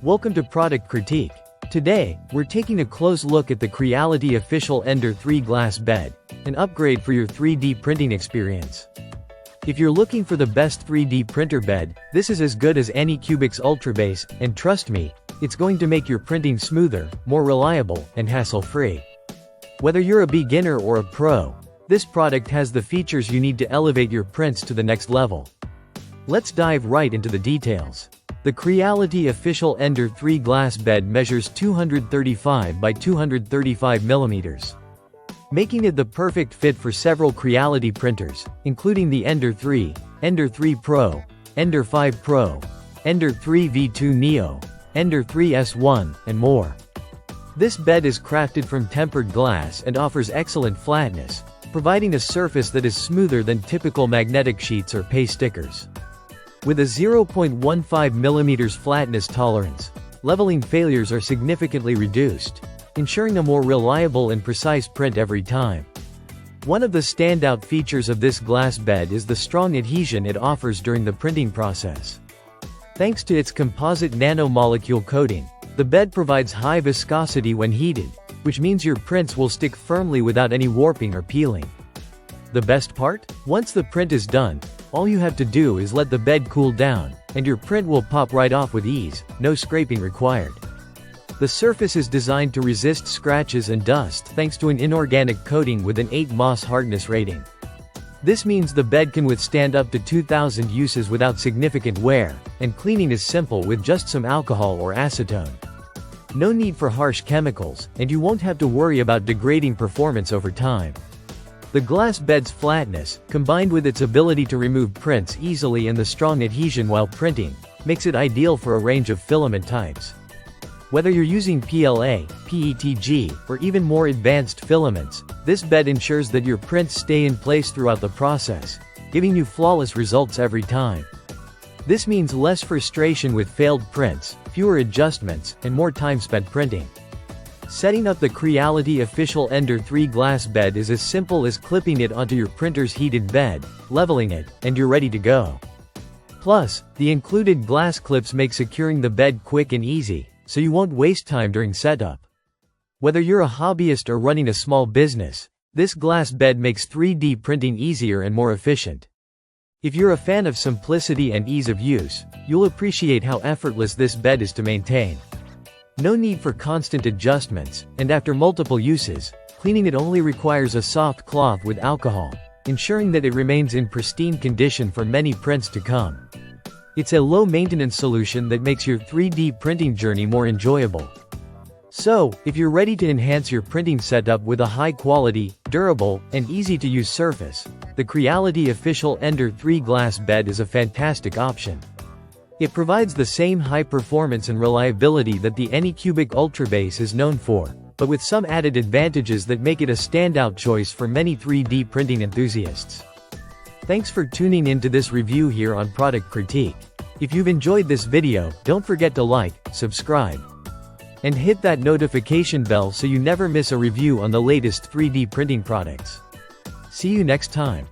Welcome to Product Critique. Today, we're taking a close look at the Creality Official Ender 3 Glass Bed, an upgrade for your 3D printing experience. If you're looking for the best 3D printer bed, this is as good as Anycubic's Ultrabase, and trust me, it's going to make your printing smoother, more reliable, and hassle-free. Whether you're a beginner or a pro, this product has the features you need to elevate your prints to the next level. Let's dive right into the details. The Creality Official Ender 3 Glass Bed measures 235 by 235 mm, making it the perfect fit for several Creality printers, including the Ender 3, Ender 3 Pro, Ender 5 Pro, Ender 3 V2 Neo, Ender 3 S1, and more. This bed is crafted from tempered glass and offers excellent flatness, providing a surface that is smoother than typical magnetic sheets or paste stickers. With a 0.15 mm flatness tolerance, leveling failures are significantly reduced, ensuring a more reliable and precise print every time. One of the standout features of this glass bed is the strong adhesion it offers during the printing process. Thanks to its composite nanomolecule coating, the bed provides high viscosity when heated, which means your prints will stick firmly without any warping or peeling. The best part? Once the print is done, all you have to do is let the bed cool down, and your print will pop right off with ease, no scraping required. The surface is designed to resist scratches and dust thanks to an inorganic coating with an 8 Mohs hardness rating. This means the bed can withstand up to 2,000 uses without significant wear, and cleaning is simple with just some alcohol or acetone. No need for harsh chemicals, and you won't have to worry about degrading performance over time. The glass bed's flatness, combined with its ability to remove prints easily and the strong adhesion while printing, makes it ideal for a range of filament types. Whether you're using PLA, PETG, or even more advanced filaments, this bed ensures that your prints stay in place throughout the process, giving you flawless results every time. This means less frustration with failed prints, fewer adjustments, and more time spent printing. Setting up the Creality Official Ender 3 Glass Bed is as simple as clipping it onto your printer's heated bed, leveling it, and you're ready to go. Plus, the included glass clips make securing the bed quick and easy, so you won't waste time during setup. Whether you're a hobbyist or running a small business, this glass bed makes 3D printing easier and more efficient. If you're a fan of simplicity and ease of use, you'll appreciate how effortless this bed is to maintain. No need for constant adjustments, and after multiple uses, cleaning it only requires a soft cloth with alcohol, ensuring that it remains in pristine condition for many prints to come. It's a low-maintenance solution that makes your 3D printing journey more enjoyable. So, if you're ready to enhance your printing setup with a high-quality, durable, and easy-to-use surface, the Creality Official Ender 3 Glass Bed is a fantastic option. It provides the same high performance and reliability that the Anycubic Ultrabase is known for, but with some added advantages that make it a standout choice for many 3D printing enthusiasts. Thanks for tuning in to this review here on Product Critique. If you've enjoyed this video, don't forget to like, subscribe, and hit that notification bell so you never miss a review on the latest 3D printing products. See you next time.